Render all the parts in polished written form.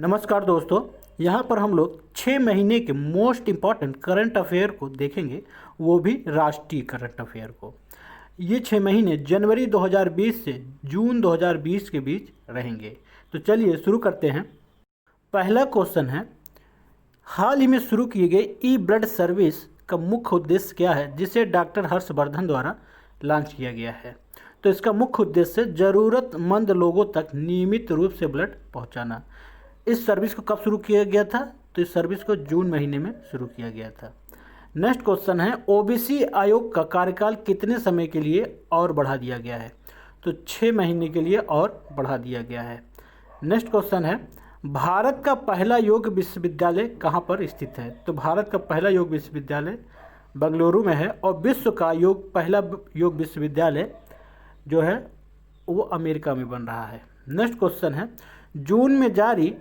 नमस्कार दोस्तों, यहाँ पर हम लोग 6 महीने के मोस्ट इम्पॉर्टेंट करंट अफेयर को देखेंगे, वो भी राष्ट्रीय करंट अफेयर को। ये 6 महीने जनवरी 2020 से जून 2020 के बीच रहेंगे। तो चलिए शुरू करते हैं। पहला क्वेश्चन है, हाल ही में शुरू किए गए ई ब्लड सर्विस का मुख्य उद्देश्य क्या है, जिसे डॉक्टर हर्षवर्धन द्वारा लॉन्च किया गया है। तो इसका मुख्य उद्देश्य ज़रूरतमंद लोगों तक नियमित रूप से ब्लड पहुंचाना। इस सर्विस को कब शुरू किया गया था? तो इस सर्विस को जून महीने में शुरू किया गया था। नेक्स्ट क्वेश्चन है, ओबीसी आयोग का कार्यकाल कितने समय के लिए और बढ़ा दिया गया है? तो 6 महीने के लिए और बढ़ा दिया गया है। नेक्स्ट क्वेश्चन है, भारत का पहला योग विश्वविद्यालय कहाँ पर स्थित है? तो भारत का पहला योग विश्वविद्यालय बेंगलुरु में है, और विश्व का पहला योग विश्वविद्यालय जो है वो अमेरिका में बन रहा है। नेक्स्ट क्वेश्चन है, जून में जारी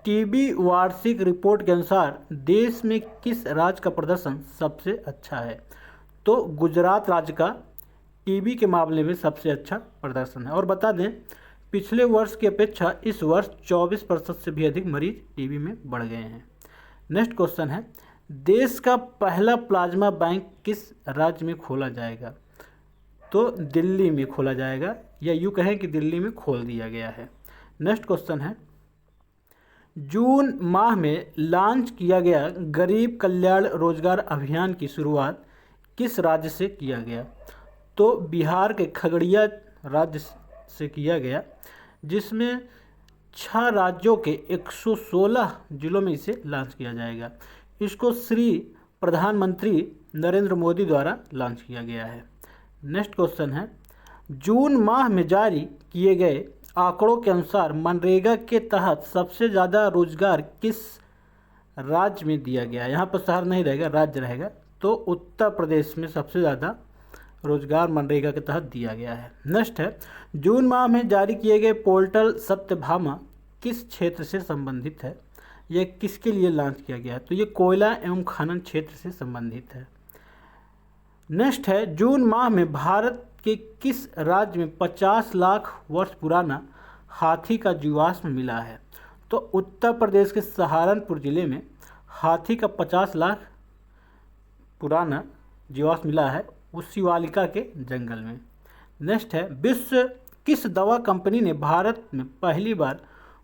टीबी वार्षिक रिपोर्ट के अनुसार देश में किस राज्य का प्रदर्शन सबसे अच्छा है? तो गुजरात राज्य का टीबी के मामले में सबसे अच्छा प्रदर्शन है। और बता दें, पिछले वर्ष की अपेक्षा इस वर्ष 24% से भी अधिक मरीज टीबी में बढ़ गए हैं। नेक्स्ट क्वेश्चन है, देश का पहला प्लाज्मा बैंक किस राज्य में खोला जाएगा? तो दिल्ली में खोला जाएगा, या यूँ कहें कि दिल्ली में खोल दिया गया है। नेक्स्ट क्वेश्चन है, जून माह में लॉन्च किया गया गरीब कल्याण रोजगार अभियान की शुरुआत किस राज्य से किया गया? तो बिहार के खगड़िया राज्य से किया गया, जिसमें 6 राज्यों के 116 जिलों में इसे लॉन्च किया जाएगा। इसको श्री प्रधानमंत्री नरेंद्र मोदी द्वारा लॉन्च किया गया है। नेक्स्ट क्वेश्चन है, जून माह में जारी किए गए आंकड़ों के अनुसार मनरेगा के तहत सबसे ज़्यादा रोजगार किस राज्य में दिया गया? यहाँ पर शहर नहीं रहेगा, राज्य रहेगा। तो उत्तर प्रदेश में सबसे ज़्यादा रोजगार मनरेगा के तहत दिया गया है। नेक्स्ट है, जून माह में जारी किए गए पोर्टल सत्यभामा किस क्षेत्र से संबंधित है? यह किसके लिए लॉन्च किया गया है? तो ये कोयला एवं खनन क्षेत्र से संबंधित है। नेक्स्ट है, जून माह में भारत के किस राज्य में 50 लाख वर्ष पुराना हाथी का जीवाश्म मिला है? तो उत्तर प्रदेश के सहारनपुर जिले में हाथी का 50 लाख पुराना जीवाश्म मिला है, उस शिवालिका के जंगल में। नेक्स्ट है, विश्व किस दवा कंपनी ने भारत में पहली बार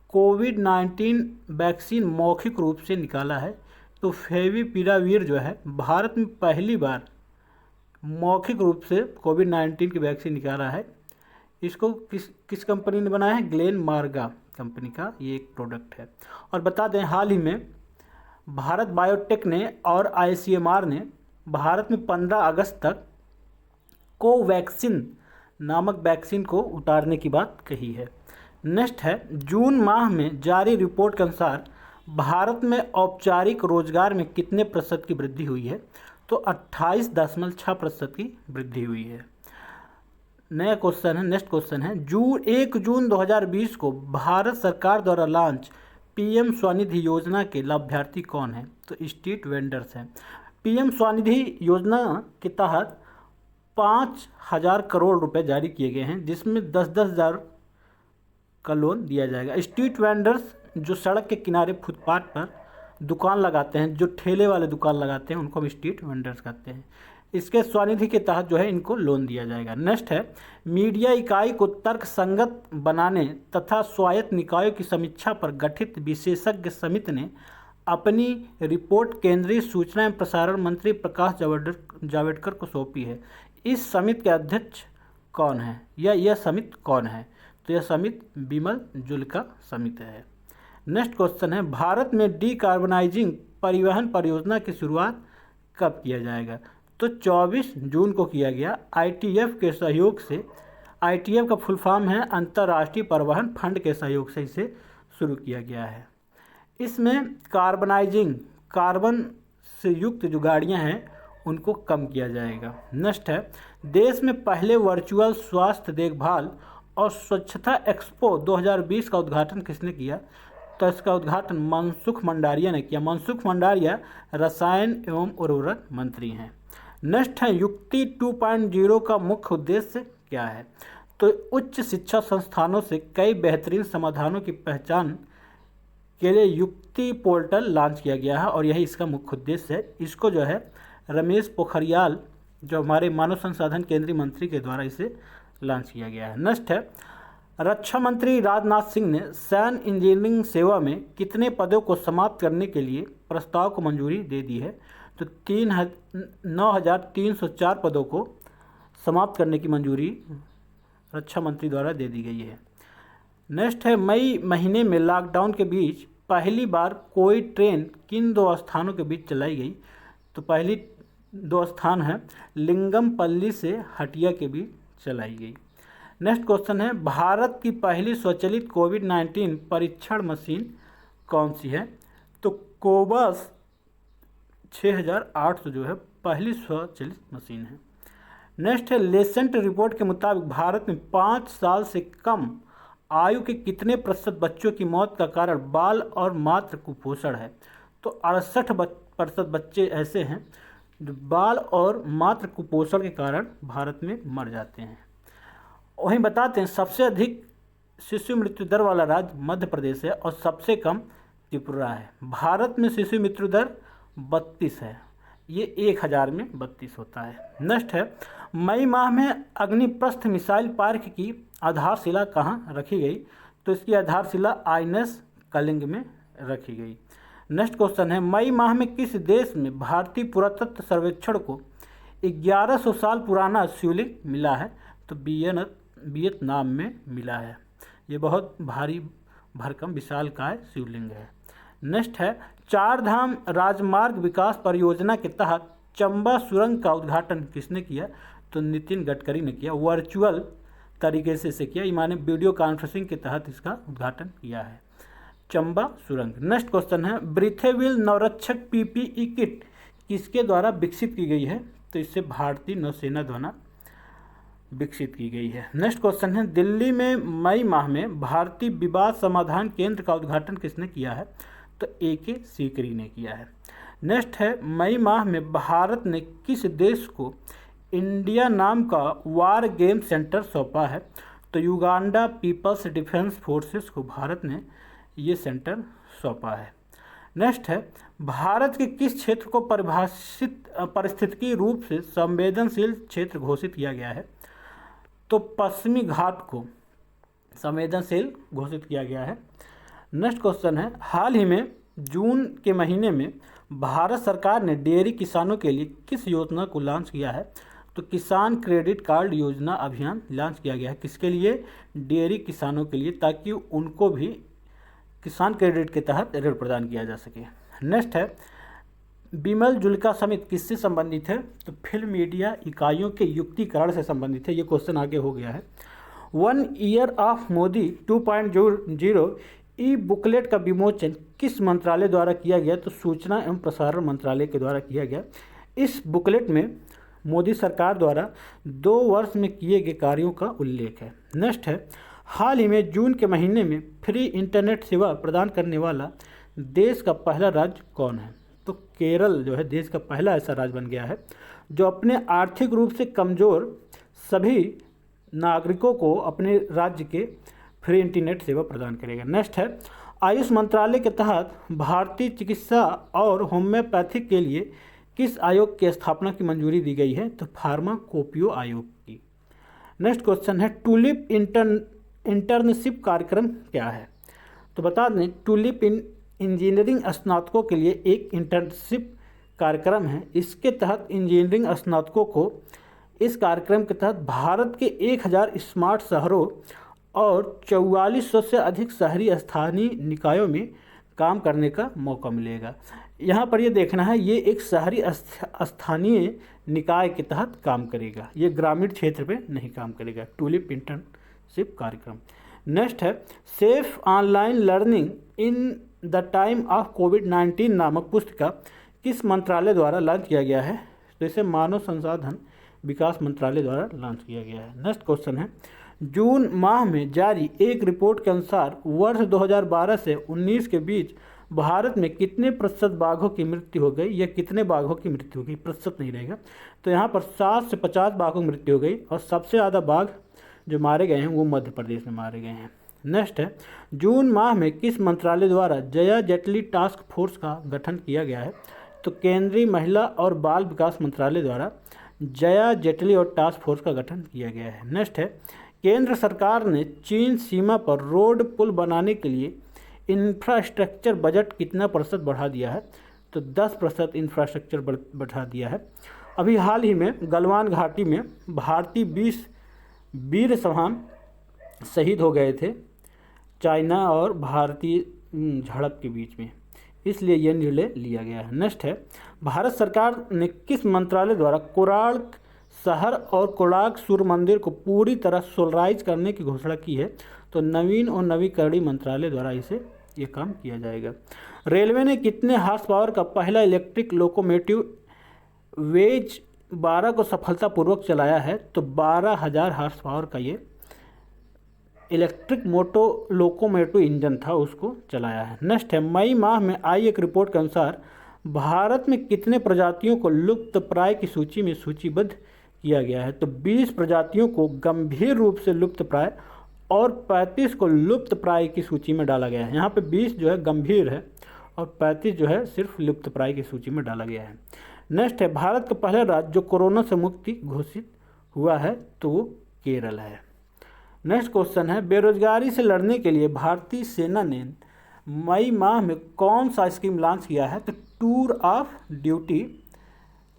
कोविड-19 वैक्सीन मौखिक रूप से निकाला है? तो फेविपिरावीर जो है भारत में पहली बार मौखिक रूप से कोविड-19 की वैक्सीन निकाला है। इसको किस कंपनी ने बनाया है? ग्लेनमार्गा कंपनी का ये एक प्रोडक्ट है। और बता दें, हाल ही में भारत बायोटेक ने और आईसीएमआर ने भारत में 15 अगस्त तक कोवैक्सीन नामक वैक्सीन को उतारने की बात कही है। नेक्स्ट है, जून माह में जारी रिपोर्ट के अनुसार भारत में औपचारिक रोजगार में कितने प्रतिशत की वृद्धि हुई है? तो 28.6% की वृद्धि हुई है। नया क्वेश्चन है, नेक्स्ट क्वेश्चन है, 1 जून 2020 को भारत सरकार द्वारा लॉन्च पीएम स्वनिधि योजना के लाभार्थी कौन है? तो स्ट्रीट वेंडर्स हैं। पीएम स्वनिधि योजना के तहत 5,000 करोड़ रुपए जारी किए गए हैं, जिसमें 10-10 हज़ार का लोन दिया जाएगा। स्ट्रीट वेंडर्स जो सड़क के किनारे फुटपाथ पर दुकान लगाते हैं, जो ठेले वाले दुकान लगाते हैं, उनको हम स्ट्रीट वेंडर्स कहते हैं। इसके स्वनिधि के तहत जो है इनको लोन दिया जाएगा। नेक्स्ट है, मीडिया इकाई को तर्क संगत बनाने तथा स्वायत्त निकायों की समीक्षा पर गठित विशेषज्ञ समिति ने अपनी रिपोर्ट केंद्रीय सूचना एवं प्रसारण मंत्री प्रकाश जावड़ेकर को सौंपी है। इस समिति के अध्यक्ष कौन है, या यह समिति कौन है? तो यह समिति बिमल जुल्का समिति है। नेक्स्ट क्वेश्चन है, भारत में डीकार्बनाइजिंग परिवहन परियोजना की शुरुआत कब किया जाएगा? तो 24 जून को किया गया, आईटीएफ के सहयोग से। आईटीएफ का फुल फॉर्म है अंतर्राष्ट्रीय परिवहन फंड के सहयोग से इसे शुरू किया गया है। इसमें कार्बनाइजिंग, कार्बन से युक्त जो गाड़ियां हैं उनको कम किया जाएगा। नेक्स्ट है, देश में पहले वर्चुअल स्वास्थ्य देखभाल और स्वच्छता एक्सपो 2020 का उद्घाटन किसने किया? तो इसका उद्घाटन मनसुख मंडारिया ने किया। मनसुख मंडारिया रसायन एवं उर्वरक मंत्री हैं। नेक्स्ट है, युक्ति 2.0 का मुख्य उद्देश्य क्या है? तो उच्च शिक्षा संस्थानों से कई बेहतरीन समाधानों की पहचान के लिए युक्ति पोर्टल लॉन्च किया गया है और यही इसका मुख्य उद्देश्य है। इसको जो है रमेश पोखरियाल जो हमारे मानव संसाधन केंद्रीय मंत्री के द्वारा इसे लॉन्च किया गया है। नेक्स्ट है, रक्षा मंत्री राजनाथ सिंह ने सैन्य इंजीनियरिंग सेवा में कितने पदों को समाप्त करने के लिए प्रस्ताव को मंजूरी दे दी है? तो 9,304 पदों को समाप्त करने की मंजूरी रक्षा मंत्री द्वारा दे दी गई है। नेक्स्ट है, मई महीने में लॉकडाउन के बीच पहली बार कोई ट्रेन किन 2 स्थानों के बीच चलाई गई? तो पहली 2 स्थान है लिंगमपल्ली से हटिया के बीच चलाई गई। नेक्स्ट क्वेश्चन है, भारत की पहली स्वचालित कोविड-19 परीक्षण मशीन कौन सी है? तो कोवास 6800 जो है पहली स्वचालित मशीन है। नेक्स्ट है, लेसेंट रिपोर्ट के मुताबिक भारत में 5 साल से कम आयु के कितने प्रतिशत बच्चों की मौत का कारण बाल और मातृ कुपोषण है? तो 68% बच्चे ऐसे हैं जो बाल और मातृ कुपोषण के कारण भारत में मर जाते हैं। वहीं बताते हैं सबसे अधिक शिशु मृत्यु दर वाला राज्य मध्य प्रदेश है और सबसे कम त्रिपुरा है। भारत में शिशु मृत्यु दर 32 है, ये 1000 में 32 होता है। नेक्स्ट है, मई माह में अग्निप्रस्थ मिसाइल पार्क की आधारशिला कहाँ रखी गई? तो इसकी आधारशिला INS कलिंग में रखी गई। नेक्स्ट क्वेश्चन है, मई माह में किस देश में भारतीय पुरातत्व सर्वेक्षण को 1100 साल पुराना शिवलिंग मिला है? तो वियतनाम में मिला है। ये बहुत भारी भरकम विशालकाय शिवलिंग है। नेक्स्ट है, 4 धाम राजमार्ग विकास परियोजना के तहत चंबा सुरंग का उद्घाटन किसने किया? तो नितिन गडकरी ने किया। वर्चुअल तरीके से इसे किया, माने वीडियो कॉन्फ्रेंसिंग के तहत इसका उद्घाटन किया है चंबा सुरंग। नेक्स्ट क्वेश्चन है, ब्रीथेविल नवरक्षक PPE किट किसके द्वारा विकसित की गई है? तो इससे भारतीय नौसेना द्वारा विकसित की गई है। नेक्स्ट क्वेश्चन है, दिल्ली में मई माह में भारतीय विवाद समाधान केंद्र का उद्घाटन किसने किया है? तो AK सीकरी ने किया है। नेक्स्ट है, मई माह में भारत ने किस देश को इंडिया नाम का वार गेम सेंटर सौंपा है? तो युगांडा पीपल्स डिफेंस फोर्सेस को भारत ने ये सेंटर सौंपा है। नेक्स्ट है, भारत के किस क्षेत्र को पारिस्थितिकी रूप से संवेदनशील क्षेत्र घोषित किया गया है? तो पश्चिमी घाट को संवेदनशील घोषित किया गया है। नेक्स्ट क्वेश्चन है, हाल ही में जून के महीने में भारत सरकार ने डेयरी किसानों के लिए किस योजना को लॉन्च किया है? तो किसान क्रेडिट कार्ड योजना अभियान लॉन्च किया गया है। किसके लिए? डेयरी किसानों के लिए, ताकि उनको भी किसान क्रेडिट के तहत ऋण प्रदान किया जा सके। नेक्स्ट है, बिमल जुल्का समिति किससे संबंधित है? तो फिल्म मीडिया इकाइयों के युक्तिकरण से संबंधित है। ये क्वेश्चन आगे हो गया है। 1 year of Modi 2.0 E booklet का विमोचन किस मंत्रालय द्वारा किया गया? तो सूचना एवं प्रसारण मंत्रालय के द्वारा किया गया। इस बुकलेट में मोदी सरकार द्वारा 2 वर्ष में किए गए कार्यों का उल्लेख है। नेक्स्ट है, हाल ही में जून के महीने में फ्री इंटरनेट सेवा प्रदान करने वाला देश का पहला राज्य कौन है? तो केरल जो है देश का पहला ऐसा राज्य बन गया है जो अपने आर्थिक रूप से कमज़ोर सभी नागरिकों को अपने राज्य के फ्री इंटरनेट सेवा प्रदान करेगा। नेक्स्ट है, आयुष मंत्रालय के तहत भारतीय चिकित्सा और होम्योपैथिक के लिए किस आयोग की स्थापना की मंजूरी दी गई है? तो फार्माकोपियो आयोग की। नेक्स्ट क्वेश्चन है, टूलिप इंटर्नशिप कार्यक्रम क्या है? तो बता दें, टूलिप इंजीनियरिंग स्नातकों के लिए एक इंटर्नशिप कार्यक्रम है। इसके तहत इंजीनियरिंग स्नातकों को इस कार्यक्रम के तहत भारत के 1000 स्मार्ट शहरों और 4400 से अधिक शहरी स्थानीय निकायों में काम करने का मौका मिलेगा। यहाँ पर ये देखना है, ये एक शहरी स्थानीय निकाय के तहत काम करेगा, ये ग्रामीण क्षेत्र पे नहीं काम करेगा। टूलिप इंटर्नशिप कार्यक्रम। नेक्स्ट है, safe online learning in the time of कोविड-19 नामक पुस्तिका किस मंत्रालय द्वारा लॉन्च किया गया है? तो इसे मानव संसाधन विकास मंत्रालय द्वारा लॉन्च किया गया है। नेक्स्ट क्वेश्चन है, जून माह में जारी एक रिपोर्ट के अनुसार वर्ष 2012 से 19 के बीच भारत में कितने प्रतिशत बाघों की मृत्यु हो गई या कितने बाघों की मृत्यु हो गई? प्रतिशत नहीं रहेगा। तो यहाँ पर 60 से 50 बाघों की मृत्यु हो गई और सबसे ज़्यादा बाघ जो मारे गए हैं वो मध्य प्रदेश में मारे गए हैं। नेक्स्ट है, जून माह में किस मंत्रालय द्वारा जया जेटली टास्क फोर्स का गठन किया गया है? तो केंद्रीय महिला और बाल विकास मंत्रालय द्वारा जया जेटली और टास्क फोर्स का गठन किया गया है। नेक्स्ट है, केंद्र सरकार ने चीन सीमा पर रोड पुल बनाने के लिए इंफ्रास्ट्रक्चर बजट कितना प्रतिशत बढ़ा दिया है? तो 10% इंफ्रास्ट्रक्चर बढ़ा दिया है। अभी हाल ही में गलवान घाटी में भारतीय 20 वीर जवान शहीद हो गए थे चाइना और भारतीय झड़प के बीच में, इसलिए यह निर्णय लिया गया है। नेक्स्ट है, भारत सरकार ने किस मंत्रालय द्वारा कोणार्क शहर और कोणार्क सूर्य मंदिर को पूरी तरह सोलराइज करने की घोषणा की है? तो नवीन और नवीकरणीय मंत्रालय द्वारा ये काम किया जाएगा। रेलवे ने कितने हार्स पावर का पहला इलेक्ट्रिक लोकोमोटिव वेज 12 को सफलतापूर्वक चलाया है? तो 12,000 हार्स पावर का ये इलेक्ट्रिक मोटो लोकोमोटिव इंजन था, उसको चलाया है। नेक्स्ट है, मई माह में आई एक रिपोर्ट के अनुसार भारत में कितने प्रजातियों को लुप्तप्राय की सूची में सूचीबद्ध किया गया है? तो 20 प्रजातियों को गंभीर रूप से लुप्तप्राय और 35 को लुप्तप्राय की सूची में डाला गया है। यहाँ पे 20 जो है गंभीर है और 35 जो है सिर्फ लुप्तप्राय की सूची में डाला गया है। नेक्स्ट है, भारत का पहला राज्य जो कोरोना से मुक्ति घोषित हुआ है तो वो केरल है। नेक्स्ट क्वेश्चन है, बेरोजगारी से लड़ने के लिए भारतीय सेना ने मई माह में कौन सा स्कीम लॉन्च किया है? तो टूर ऑफ ड्यूटी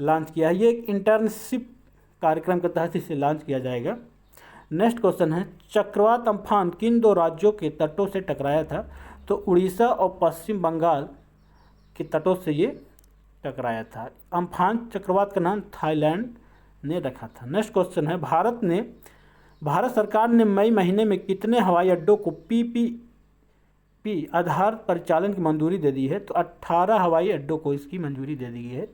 लॉन्च किया है। ये एक इंटर्नशिप कार्यक्रम के तहत इसे लॉन्च किया जाएगा। नेक्स्ट क्वेश्चन है, चक्रवात अम्फान किन 2 राज्यों के तटों से टकराया था? तो उड़ीसा और पश्चिम बंगाल के तटों से ये टकराया था। अम्फान चक्रवात का नाम थाईलैंड ने रखा था। नेक्स्ट क्वेश्चन है, भारत सरकार ने मई महीने में कितने हवाई अड्डों को पीपीपी आधार परिचालन की मंजूरी दे दी है? तो 18 हवाई अड्डों को इसकी मंजूरी दे दी गई है।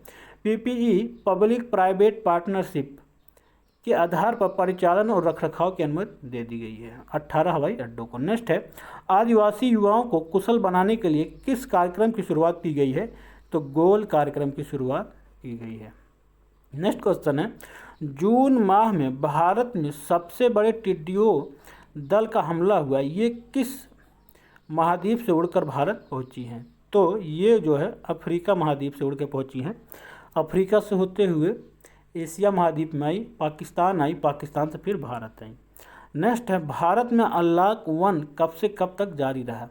पीपीई पब्लिक प्राइवेट पार्टनरशिप के आधार पर परिचालन और रखरखाव की अनुमति दे दी गई है 18 हवाई अड्डों को। नेक्स्ट है, आदिवासी युवाओं को कुशल बनाने के लिए किस कार्यक्रम की शुरुआत की गई है? तो गोल कार्यक्रम की शुरुआत की गई है। नेक्स्ट क्वेश्चन है, जून माह में भारत में सबसे बड़े टिड्डियों दल का हमला हुआ, ये किस महाद्वीप से उड़कर भारत पहुंची हैं? तो ये जो है अफ्रीका महाद्वीप से उड़ के पहुंची हैं। अफ्रीका से होते हुए एशिया महाद्वीप में आई, पाकिस्तान से फिर भारत आई। नेक्स्ट है, भारत में अनलॉक 1 कब से कब तक जारी रहा?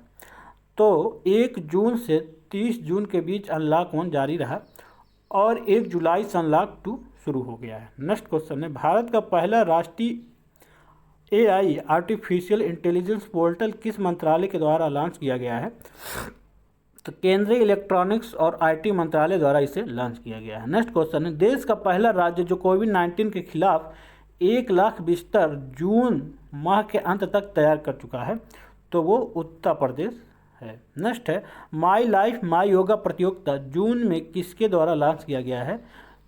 तो 1 जून से 30 जून के बीच अनलॉक 1 जारी रहा और 1 जुलाई से अनलॉक 2 शुरू हो गया है। नेक्स्ट क्वेश्चन है, भारत का पहला राष्ट्रीय एआई आर्टिफिशियल इंटेलिजेंस पोर्टल किस मंत्रालय के द्वारा लॉन्च किया गया है? तो केंद्रीय इलेक्ट्रॉनिक्स और आईटी मंत्रालय द्वारा इसे लॉन्च किया गया है। नेक्स्ट क्वेश्चन है, देश का पहला राज्य जो कोविड-19 के खिलाफ 1 लाख बिस्तर जून माह के अंत तक तैयार कर चुका है, तो वो उत्तर प्रदेश है। नेक्स्ट है, माई लाइफ माई योगा प्रतियोगिता जून में किसके द्वारा लॉन्च किया गया है?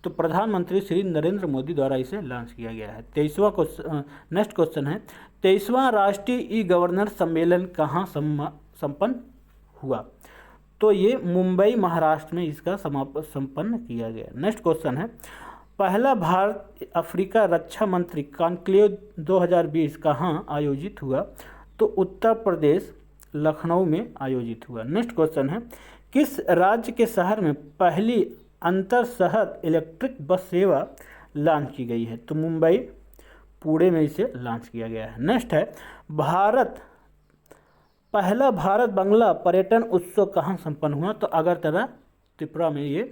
तो प्रधानमंत्री श्री नरेंद्र मोदी द्वारा इसे लॉन्च किया गया है। 23वां क्वेश्चन, नेक्स्ट क्वेश्चन है, 23वां राष्ट्रीय ई गवर्नर सम्मेलन कहाँ संपन्न हुआ? तो ये मुंबई महाराष्ट्र में इसका संपन्न किया गया। नेक्स्ट क्वेश्चन है, पहला भारत अफ्रीका रक्षा मंत्री कॉन्क्लेव 2020 कहाँ आयोजित हुआ? तो उत्तर प्रदेश लखनऊ में आयोजित हुआ। नेक्स्ट क्वेश्चन है, किस राज्य के शहर में पहली अंतर शहर इलेक्ट्रिक बस सेवा लॉन्च की गई है? तो मुंबई पुणे में इसे लॉन्च किया गया है। नेक्स्ट है, पहला भारत बांग्ला पर्यटन उत्सव कहाँ संपन्न हुआ? तो अगरतला त्रिपुरा में ये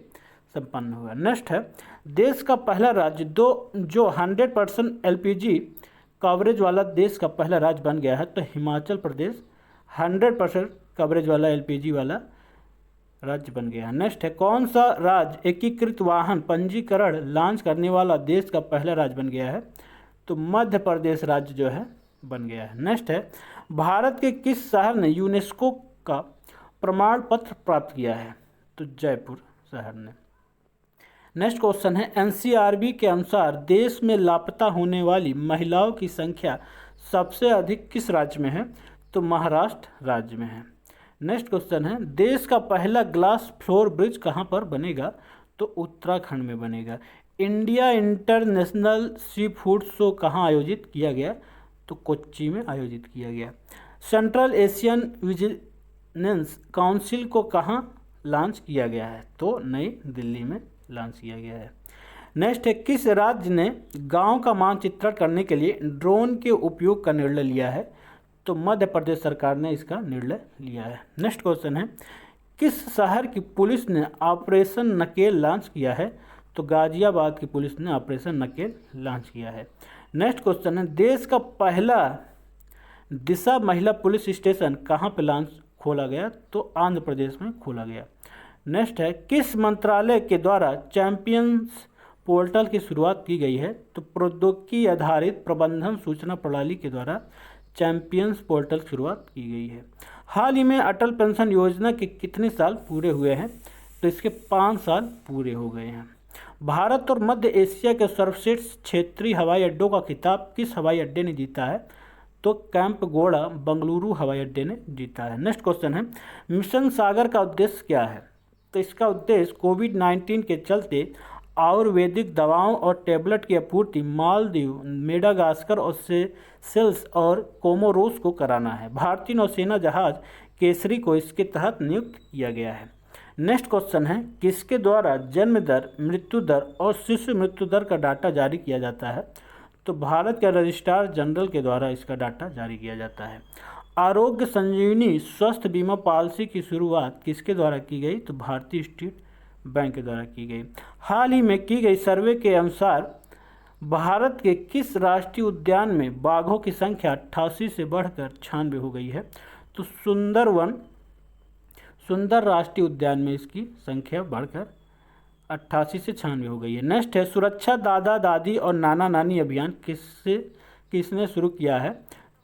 संपन्न हुआ। नेक्स्ट है, देश का पहला राज्य जो 100% एलपीजी कवरेज वाला देश का पहला राज्य बन गया है, तो हिमाचल प्रदेश 100% कवरेज वाला एलपीजी वाला राज्य बन गया है। नेक्स्ट है, कौन सा राज्य एकीकृत वाहन पंजीकरण लॉन्च करने वाला देश का पहला राज्य बन गया है? तो मध्य प्रदेश राज्य जो है बन गया है। नेक्स्ट है, भारत के किस शहर ने यूनेस्को का प्रमाण पत्र प्राप्त किया है? तो जयपुर शहर ने। नेक्स्ट क्वेश्चन है, एनसीआरबी के अनुसार देश में लापता होने वाली महिलाओं की संख्या सबसे अधिक किस राज्य में है? तो महाराष्ट्र राज्य में है। नेक्स्ट क्वेश्चन है, देश का पहला ग्लास फ्लोर ब्रिज कहाँ पर बनेगा? तो उत्तराखंड में बनेगा। India international sea food show कहाँ आयोजित किया गया? तो कोच्चि में आयोजित किया गया। सेंट्रल एशियन विजिलेंस काउंसिल को कहाँ लॉन्च किया गया है? तो नई दिल्ली में लॉन्च किया गया है। नेक्स्ट है, किस राज्य ने गांव का मानचित्रण करने के लिए ड्रोन के उपयोग का निर्णय लिया है? तो मध्य प्रदेश सरकार ने इसका निर्णय लिया है। नेक्स्ट क्वेश्चन है, किस शहर की पुलिस ने ऑपरेशन नकेल लॉन्च किया है? तो गाजियाबाद की पुलिस ने ऑपरेशन नकेल लॉन्च किया है। नेक्स्ट क्वेश्चन है, देश का पहला दिशा महिला पुलिस स्टेशन कहाँ पे खोला गया? तो आंध्र प्रदेश में खोला गया। नेक्स्ट है, किस मंत्रालय के द्वारा चैंपियंस पोर्टल की शुरुआत की गई है? तो प्रौद्योगिकी आधारित प्रबंधन सूचना प्रणाली के द्वारा चैंपियंस पोर्टल की शुरुआत की गई है। हाल ही में अटल पेंशन योजना के कितने साल पूरे हुए हैं? तो इसके 5 साल पूरे हो गए हैं। भारत और मध्य एशिया के सर्वश्रेष्ठ क्षेत्रीय हवाई अड्डों का खिताब किस हवाई अड्डे ने जीता है? तो कैंपगोड़ा बंगलुरु हवाई अड्डे ने जीता है। नेक्स्ट क्वेश्चन है, मिशन सागर का उद्देश्य क्या है? तो इसका उद्देश्य कोविड-19 के चलते आयुर्वेदिक दवाओं और टैबलेट की आपूर्ति मालदीव, मेडागास्कर और सेशेल्स और कोमोरोस को कराना है। भारतीय नौसेना जहाज केसरी को इसके तहत नियुक्त किया गया है। नेक्स्ट क्वेश्चन है, किसके द्वारा जन्म दर, मृत्यु दर और शिशु मृत्यु दर का डाटा जारी किया जाता है? तो भारत के रजिस्ट्रार जनरल के द्वारा इसका डाटा जारी किया जाता है। आरोग्य संजीवनी स्वास्थ्य बीमा पॉलिसी की शुरुआत किसके द्वारा की गई? तो भारतीय स्टेट बैंक के द्वारा की गई। हाल ही में की गई सर्वे के अनुसार भारत के किस राष्ट्रीय उद्यान में बाघों की संख्या 88 से बढ़कर 96 हो गई है? तो सुंदर राष्ट्रीय उद्यान में इसकी संख्या बढ़कर 88 से 96 हो गई है। नेक्स्ट है, सुरक्षा दादा दादी और नाना नानी अभियान किसने शुरू किया है?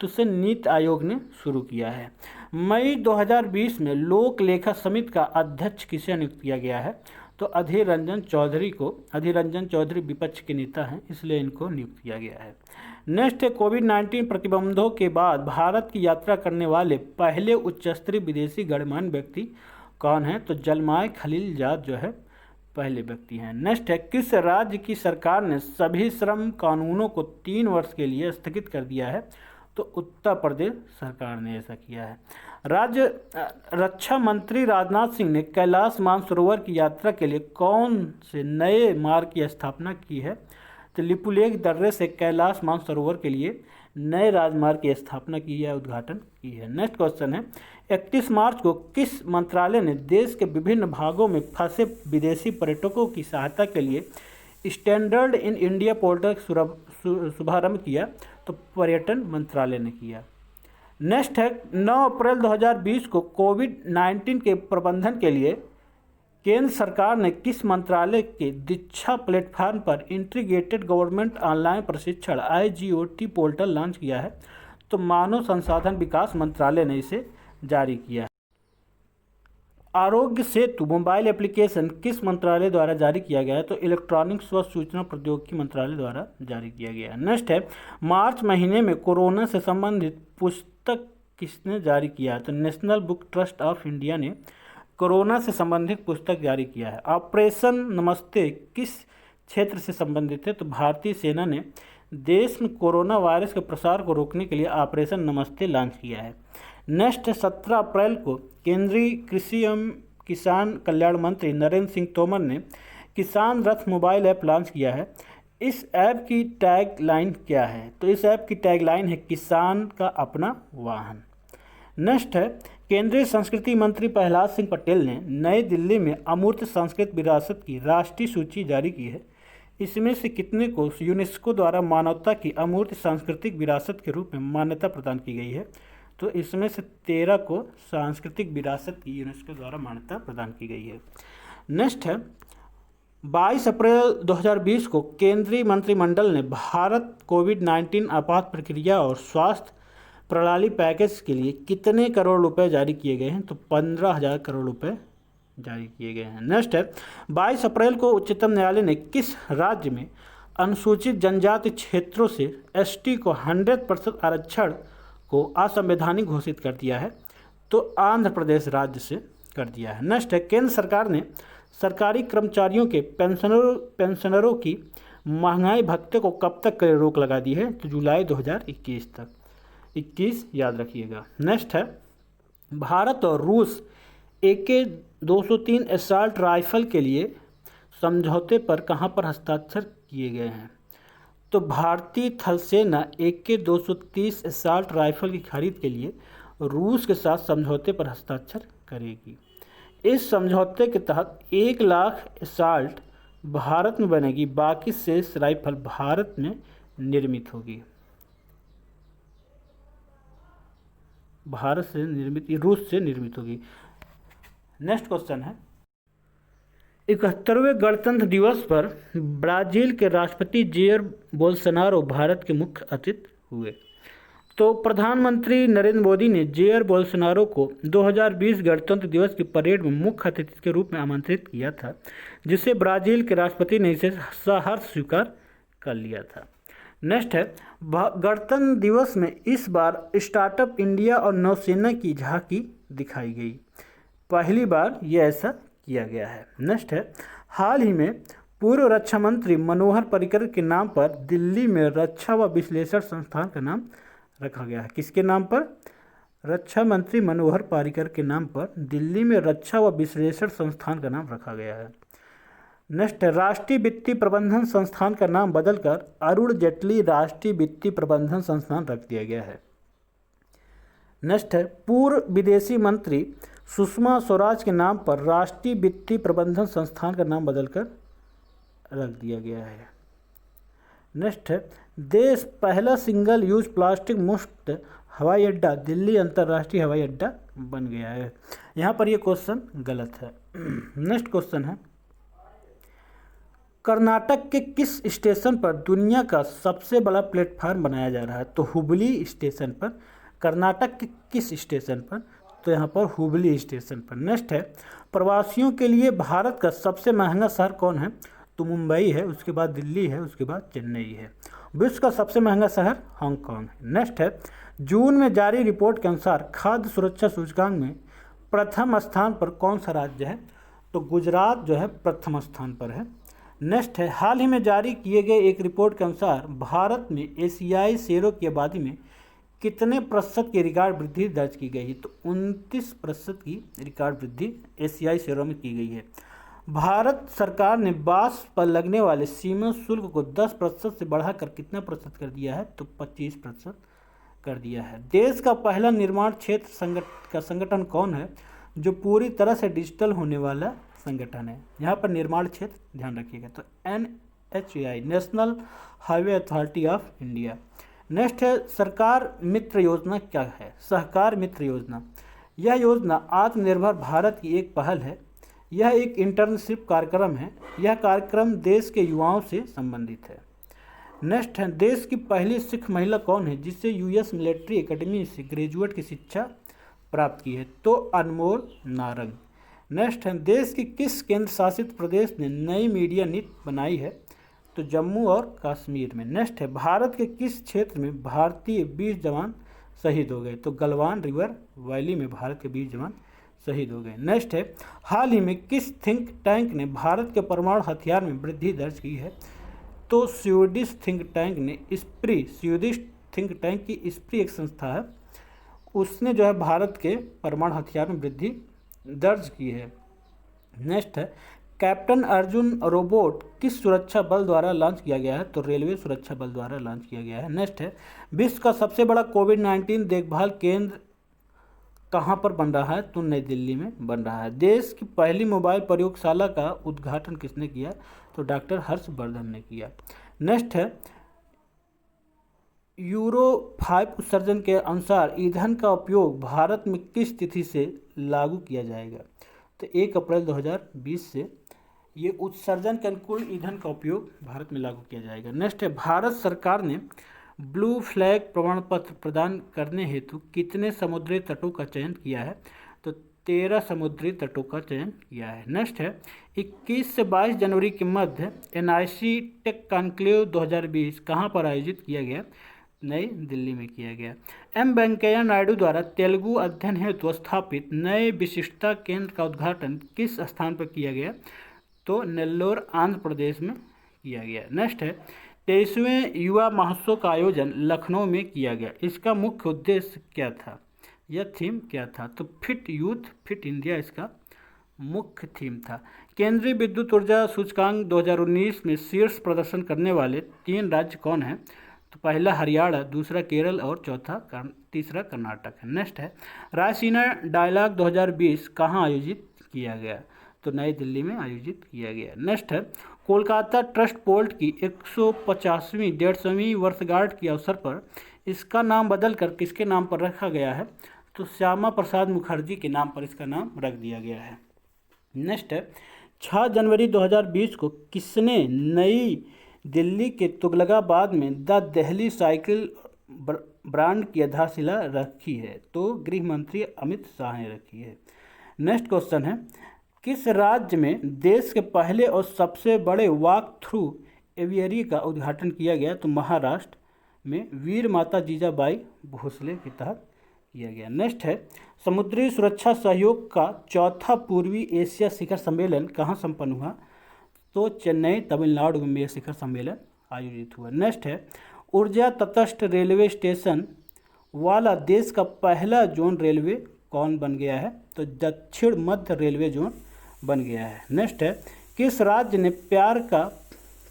तो इसे नीति आयोग ने शुरू किया है। मई 2020 में लोक लेखा समिति का अध्यक्ष किसे नियुक्त किया गया है? तो अधीर रंजन चौधरी विपक्ष के नेता हैं, इसलिए इनको नियुक्त किया गया है। नेक्स्ट है, कोविड-19 प्रतिबंधों के बाद भारत की यात्रा करने वाले पहले उच्चस्तरीय विदेशी गणमान्य व्यक्ति कौन है? तो जलमाय खलीलजाद जो है पहले व्यक्ति हैं। नेक्स्ट है, किस राज्य की सरकार ने सभी श्रम कानूनों को 3 वर्ष के लिए स्थगित कर दिया है? तो उत्तर प्रदेश सरकार ने ऐसा किया है। राज्य रक्षा मंत्री राजनाथ सिंह ने कैलाश मानसरोवर की यात्रा के लिए कौन से नए मार्ग की स्थापना की है? तो लिपुलेख दर्रे से कैलाश मानसरोवर के लिए नए राजमार्ग की स्थापना की है, उद्घाटन की है। नेक्स्ट क्वेश्चन है, 31 मार्च को किस मंत्रालय ने देश के विभिन्न भागों में फंसे विदेशी पर्यटकों की सहायता के लिए स्टैंडर्ड इन इंडिया पोर्टल शुभारंभ किया? तो पर्यटन मंत्रालय ने किया। नेक्स्ट है, 9 अप्रैल 2020 को कोविड-19 के प्रबंधन के लिए केंद्र सरकार ने किस मंत्रालय के दीक्षा प्लेटफॉर्म पर इंटीग्रेटेड गवर्नमेंट ऑनलाइन प्रशिक्षण IGOT पोर्टल लॉन्च किया है? तो मानव संसाधन विकास मंत्रालय ने इसे जारी किया है। आरोग्य सेतु मोबाइल एप्लीकेशन किस मंत्रालय द्वारा जारी किया गया है? तो इलेक्ट्रॉनिक्स व सूचना प्रौद्योगिकी मंत्रालय द्वारा जारी किया गया है। नेक्स्ट है, मार्च महीने में कोरोना से संबंधित पुस्तक किसने जारी किया है? तो national book trust of India ने कोरोना से संबंधित पुस्तक जारी किया है। ऑपरेशन नमस्ते किस क्षेत्र से संबंधित है? तो भारतीय सेना ने देश में कोरोना वायरस के प्रसार को रोकने के लिए ऑपरेशन नमस्ते लॉन्च किया है। नेक्स्ट 17 अप्रैल को केंद्रीय कृषि एवं किसान कल्याण मंत्री नरेंद्र सिंह तोमर ने किसान रथ मोबाइल ऐप लॉन्च किया है। इस ऐप की टैग लाइन क्या है? तो इस ऐप की टैग लाइन है, किसान का अपना वाहन। नेक्स्ट है, केंद्रीय संस्कृति मंत्री प्रहलाद सिंह पटेल ने नई दिल्ली में अमूर्त संस्कृत विरासत की राष्ट्रीय सूची जारी की है। इसमें से कितने को यूनेस्को द्वारा मानवता की अमूर्त सांस्कृतिक विरासत के रूप में मान्यता प्रदान की गई है? तो इसमें से 13 को सांस्कृतिक विरासत की यूनेस्को द्वारा मान्यता प्रदान की गई है। नेक्स्ट है, 22 अप्रैल 2020 को केंद्रीय मंत्रिमंडल ने भारत कोविड-19 आपात प्रक्रिया और स्वास्थ्य प्रणाली पैकेज के लिए कितने करोड़ रुपए जारी किए गए हैं? तो 15,000 करोड़ रुपए जारी किए गए हैं। नेक्स्ट है, 22 अप्रैल को उच्चतम न्यायालय ने किस राज्य में अनुसूचित जनजाति क्षेत्रों से ST को 100% आरक्षण को असंवैधानिक घोषित कर दिया है? तो आंध्र प्रदेश राज्य से कर दिया है। नेक्स्ट है, केंद्र सरकार ने सरकारी कर्मचारियों के पेंशनरों की महंगाई भत्ते को कब तक रोक लगा दी है? तो जुलाई 2021 तक। 21 याद रखिएगा। नेक्स्ट है, भारत और रूस AK-203 एसाल्ट राइफल के लिए समझौते पर कहाँ पर हस्ताक्षर किए गए हैं? तो भारतीय थल सेना AK-230 एसाल्ट राइफल की खरीद के लिए रूस के साथ समझौते पर हस्ताक्षर करेगी। इस समझौते के तहत 1 लाख एसाल्ट भारत में बनेगी, बाकी शेष राइफल भारत में निर्मित होगी। भारत से निर्मित, रूस से निर्मित होगी। नेक्स्ट क्वेश्चन है, 71वें गणतंत्र दिवस पर ब्राजील के राष्ट्रपति जेयर बोल्सोनारो भारत के मुख्य अतिथि हुए। तो प्रधानमंत्री नरेंद्र मोदी ने जेयर बोल्सोनारो को 2020 गणतंत्र दिवस की परेड में मुख्य अतिथि के रूप में आमंत्रित किया था, जिसे ब्राजील के राष्ट्रपति ने इसे सहर्ष स्वीकार कर लिया था। नेक्स्ट है, गणतंत्र दिवस में इस बार स्टार्टअप इंडिया और नौसेना की झांकी दिखाई गई। पहली बार यह ऐसा किया गया है। नेक्स्ट है, हाल ही में पूर्व रक्षा मंत्री मनोहर पर्रिकर के नाम पर दिल्ली में रक्षा व विश्लेषण संस्थान का नाम रखा गया है। किसके नाम पर? रक्षा मंत्री मनोहर पर्रिकर के नाम पर दिल्ली में रक्षा व विश्लेषण संस्थान का नाम रखा गया है। नेक्स्ट है, राष्ट्रीय वित्तीय प्रबंधन संस्थान का नाम बदलकर अरुण जेटली राष्ट्रीय वित्तीय प्रबंधन संस्थान रख दिया गया है। नेक्स्ट है, पूर्व विदेशी मंत्री सुषमा स्वराज के नाम पर राष्ट्रीय वित्तीय प्रबंधन संस्थान का नाम बदलकर रख दिया गया है। नेक्स्ट है, देश पहला सिंगल यूज प्लास्टिक मुक्त हवाई अड्डा दिल्ली अंतर्राष्ट्रीय हवाई अड्डा बन गया है। यहाँ पर ये क्वेश्चन गलत है। नेक्स्ट क्वेश्चन है, कर्नाटक के किस स्टेशन पर दुनिया का सबसे बड़ा प्लेटफार्म बनाया जा रहा है? तो हुबली स्टेशन पर। कर्नाटक के किस स्टेशन पर? तो यहाँ पर हुबली स्टेशन पर। नेक्स्ट है, प्रवासियों के लिए भारत का सबसे महंगा शहर कौन है? तो मुंबई है, उसके बाद दिल्ली है, उसके बाद चेन्नई है। विश्व का सबसे महंगा शहर हांगकांग है। नेक्स्ट है, जून में जारी रिपोर्ट के अनुसार खाद्य सुरक्षा सूचकांक में प्रथम स्थान पर कौन सा राज्य है? तो गुजरात जो है प्रथम स्थान पर है। नेक्स्ट है, हाल ही में जारी किए गए एक रिपोर्ट के अनुसार भारत में एशियाई शेरों की आबादी में कितने प्रतिशत की रिकॉर्ड वृद्धि दर्ज की गई है? तो 29% की रिकॉर्ड वृद्धि एशियाई शेरों में की गई है। भारत सरकार ने बांस पर लगने वाले सीमा शुल्क को 10% से बढ़ाकर कितना प्रतिशत कर दिया है? तो 25% कर दिया है। देश का पहला निर्माण क्षेत्र का संगठन कौन है जो पूरी तरह से डिजिटल होने वाला संगठन है? यहाँ पर निर्माण क्षेत्र ध्यान रखिएगा। तो NHAI, national highway authority of India. Next है, सरकार मित्र योजना क्या है? सहकार मित्र योजना। यह योजना आत्मनिर्भर भारत की एक पहल है। यह एक इंटर्नशिप कार्यक्रम है। यह कार्यक्रम देश के युवाओं से संबंधित है। नेक्स्ट है, देश की पहली सिख महिला कौन है जिससे US मिलिट्री एकेडमी से ग्रेजुएट की शिक्षा प्राप्त की है? तो अनमोल नारंग। नेक्स्ट है, देश की किस केंद्र शासित प्रदेश ने नई मीडिया नीति बनाई है? तो जम्मू और कश्मीर में। नेक्स्ट है, भारत के किस क्षेत्र में भारतीय 20 जवान शहीद हो गए? तो गलवान रिवर वैली में भारत के 20 जवान शहीद हो गए। नेक्स्ट है, हाल ही में किस थिंक टैंक ने भारत के परमाणु हथियार में वृद्धि दर्ज की है? तो स्वीडिश थिंक टैंक ने स्वीडिश थिंक टैंक की स्प्री एक संस्था है, उसने जो है भारत के परमाणु हथियार में वृद्धि दर्ज की है। नेक्स्ट है, कैप्टन अर्जुन रोबोट किस सुरक्षा बल द्वारा लॉन्च किया गया है? तो रेलवे सुरक्षा बल द्वारा लॉन्च किया गया है। नेक्स्ट है, विश्व का सबसे बड़ा कोविड-19 देखभाल केंद्र कहाँ पर बन रहा है? तो नई दिल्ली में बन रहा है। देश की पहली मोबाइल प्रयोगशाला का उद्घाटन किसने किया? तो डॉक्टर हर्षवर्धन ने किया। नेक्स्ट है, यूरो 5 उत्सर्जन के अनुसार ईंधन का उपयोग भारत में किस तिथि से लागू किया जाएगा? तो 1 अप्रैल 2020 से ये उत्सर्जन के अनुकूल ईंधन का उपयोग भारत में लागू किया जाएगा। नेक्स्ट है, भारत सरकार ने ब्लू फ्लैग प्रमाण पत्र प्रदान करने हेतु कितने समुद्री तटों का चयन किया है? तो 13 समुद्री तटों का चयन किया है। नेक्स्ट है, 21 से 22 जनवरी के मध्य NIC टेक कॉन्क्लेव 2020 कहाँ पर आयोजित किया गया? नई दिल्ली में किया गया। M वेंकैया नायडू द्वारा तेलुगु अध्ययन हेतु स्थापित नए विशिष्टता केंद्र का उद्घाटन किस स्थान पर किया गया? तो नेल्लोर आंध्र प्रदेश में किया गया। नेक्स्ट है, 23वें युवा महोत्सव का आयोजन लखनऊ में किया गया। इसका मुख्य उद्देश्य क्या था, यह थीम क्या था? तो फिट यूथ फिट इंडिया इसका मुख्य थीम था। केंद्रीय विद्युत ऊर्जा सूचकांक 2019 में शीर्ष प्रदर्शन करने वाले 3 राज्य कौन हैं? तो पहला हरियाणा, दूसरा केरल और तीसरा कर्नाटक है। नेक्स्ट है, रायसीना डायलॉग 2020 कहाँ आयोजित किया गया? तो नई दिल्ली में आयोजित किया गया। नेक्स्ट है, कोलकाता ट्रस्ट बोर्ड की 150वीं 150वीं वर्षगांठ के अवसर पर इसका नाम बदलकर किसके नाम पर रखा गया है? तो श्यामा प्रसाद मुखर्जी के नाम पर इसका नाम रख दिया गया है। नेक्स्ट है, 6 जनवरी 2020 को किसने नई दिल्ली के तुगलकाबाद में द दिल्ली साइकिल ब्रांड की आधारशिला रखी है? तो गृह मंत्री अमित शाह ने रखी है। नेक्स्ट क्वेश्चन है, किस राज्य में देश के पहले और सबसे बड़े वॉक थ्रू एवियरी का उद्घाटन किया गया? तो महाराष्ट्र में वीर माता जीजाबाई भोसले के तहत किया गया। नेक्स्ट है, समुद्री सुरक्षा सहयोग का चौथा पूर्वी एशिया शिखर सम्मेलन कहाँ संपन्न हुआ? तो चेन्नई तमिलनाडु में यह शिखर सम्मेलन आयोजित हुआ। नेक्स्ट है, ऊर्जा तटस्थ रेलवे स्टेशन वाला देश का पहला जोन रेलवे कौन बन गया है? तो दक्षिण मध्य रेलवे जोन बन गया है। नेक्स्ट है, किस राज्य ने प्यार का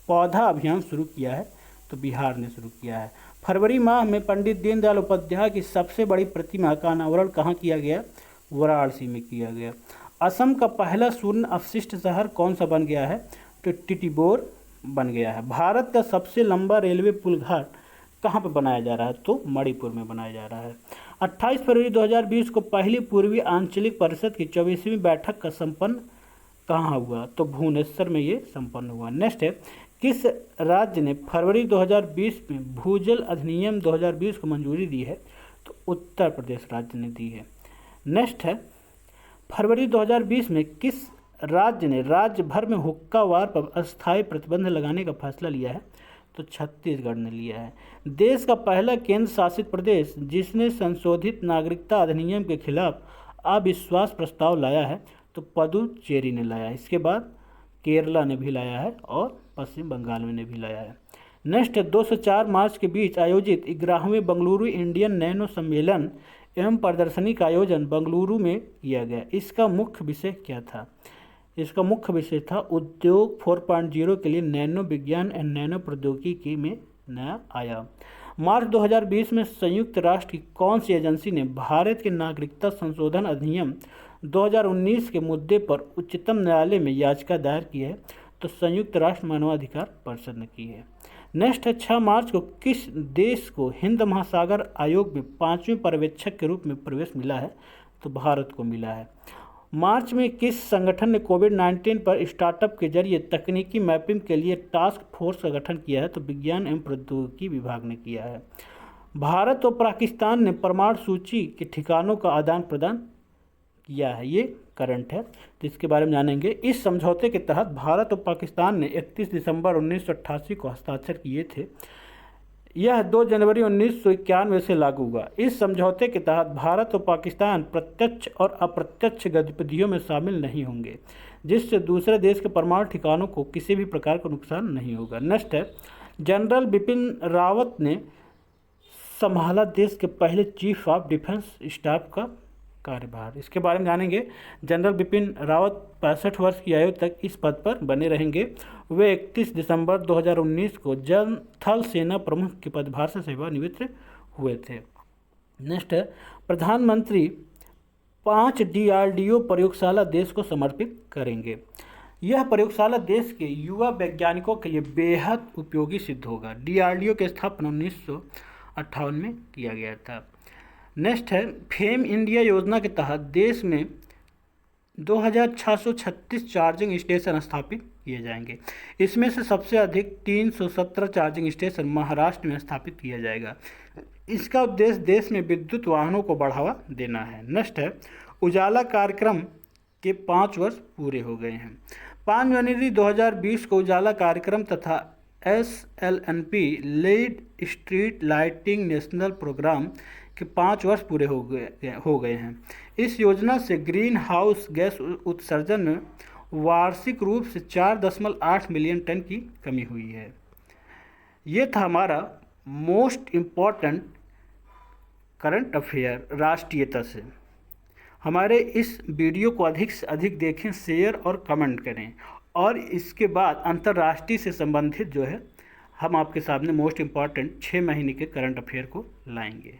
पौधा अभियान शुरू किया है? तो बिहार ने शुरू किया है। फरवरी माह में पंडित दीनदयाल उपाध्याय की सबसे बड़ी प्रतिमा का अनावरण कहाँ किया गया? वाराणसी में किया गया। असम का पहला शून्य अपशिष्ट शहर कौन सा बन गया है? तो टिटीबोर बन गया है। भारत का सबसे लंबा रेलवे पुल घाट कहाँ पर बनाया जा रहा है? तो मणिपुर में बनाया जा रहा है। 28 फरवरी 2020 को पहली पूर्वी आंचलिक परिषद की 24वीं बैठक का संपन्न कहाँ हुआ? तो भुवनेश्वर में ये संपन्न हुआ। नेक्स्ट है, किस राज्य ने फरवरी 2020 में भूजल अधिनियम 2020 को मंजूरी दी है? तो उत्तर प्रदेश राज्य ने दी है। नेक्स्ट है, फरवरी 2020 में किस राज्य ने राज्य भर में हुक्का वार पर अस्थायी प्रतिबंध लगाने का फैसला लिया है? तो छत्तीसगढ़ ने लिया है। देश का पहला केंद्र शासित प्रदेश जिसने संशोधित नागरिकता अधिनियम के खिलाफ अविश्वास प्रस्ताव लाया है? तो पुदुचेरी ने लाया है। इसके बाद केरला ने भी लाया है और पश्चिम बंगाल में ने भी लाया है। नेक्स्ट है, 2 से 4 मार्च के बीच आयोजित 11वें बेंगलुरु इंडियन नैनो सम्मेलन एवं प्रदर्शनी का आयोजन बेंगलुरु में किया गया। इसका मुख्य विषय क्या था? इसका मुख्य विषय था उद्योग 4.0 के लिए नैनो विज्ञान एवं नैनो प्रौद्योगिकी में नया आयाम। मार्च 2020 में संयुक्त राष्ट्र की कौन सी एजेंसी ने भारत के नागरिकता संशोधन अधिनियम 2019 के मुद्दे पर उच्चतम न्यायालय में याचिका दायर की है? तो संयुक्त राष्ट्र मानवाधिकार परिषद ने की है। नेक्स्ट है, 6 मार्च को किस देश को हिंद महासागर आयोग में 5वें पर्यवेक्षक के रूप में प्रवेश मिला है? तो भारत को मिला है। मार्च में किस संगठन ने कोविड-19 पर स्टार्टअप के जरिए तकनीकी मैपिंग के लिए टास्क फोर्स का गठन किया है? तो विज्ञान एवं प्रौद्योगिकी विभाग ने किया है। भारत और पाकिस्तान ने परमाणु सूची के ठिकानों का आदान प्रदान किया है। ये करंट है, तो इसके बारे में जानेंगे। इस समझौते के तहत भारत और पाकिस्तान ने 31 दिसंबर 1988 को हस्ताक्षर किए थे। यह 2 जनवरी 1991 से लागू हुआ। इस समझौते के तहत भारत और पाकिस्तान प्रत्यक्ष और अप्रत्यक्ष गतिविधियों में शामिल नहीं होंगे, जिससे दूसरे देश के परमाणु ठिकानों को किसी भी प्रकार का नुकसान नहीं होगा। नेक्स्ट है, जनरल बिपिन रावत ने संभाला देश के पहले चीफ ऑफ डिफेंस स्टाफ का कार्यभार। इसके बारे में जानेंगे। जनरल बिपिन रावत 65 वर्ष की आयु तक इस पद पर बने रहेंगे। वे 31 दिसंबर 2019 को थल सेना प्रमुख के पदभार से सेवानिवृत्त हुए थे। नेक्स्ट है, प्रधानमंत्री 5 DRDO प्रयोगशाला देश को समर्पित करेंगे। यह प्रयोगशाला देश के युवा वैज्ञानिकों के लिए बेहद उपयोगी सिद्ध होगा। DRDO की स्थापना 1958 में किया गया था। नेक्स्ट है, फेम इंडिया योजना के तहत देश में 2636 चार्जिंग स्टेशन स्थापित किए जाएंगे। इसमें से सबसे अधिक 317 चार्जिंग स्टेशन महाराष्ट्र में स्थापित किया जाएगा। इसका उद्देश्य देश में विद्युत वाहनों को बढ़ावा देना है। नेक्स्ट है, उजाला कार्यक्रम के 5 वर्ष पूरे हो गए हैं। 5 जनवरी 2020 को उजाला कार्यक्रम तथा SLNP lead street lighting national programme के 5 वर्ष पूरे हो गए हैं। इस योजना से ग्रीन हाउस गैस उत्सर्जन में वार्षिक रूप से 4.8 मिलियन टन की कमी हुई है। ये था हमारा मोस्ट इम्पॉर्टेंट करंट अफेयर राष्ट्रीयता से। हमारे इस वीडियो को अधिक से अधिक देखें, शेयर और कमेंट करें, और इसके बाद अंतर्राष्ट्रीय से संबंधित जो है हम आपके सामने मोस्ट इम्पॉर्टेंट 6 महीने के करंट अफेयर को लाएंगे।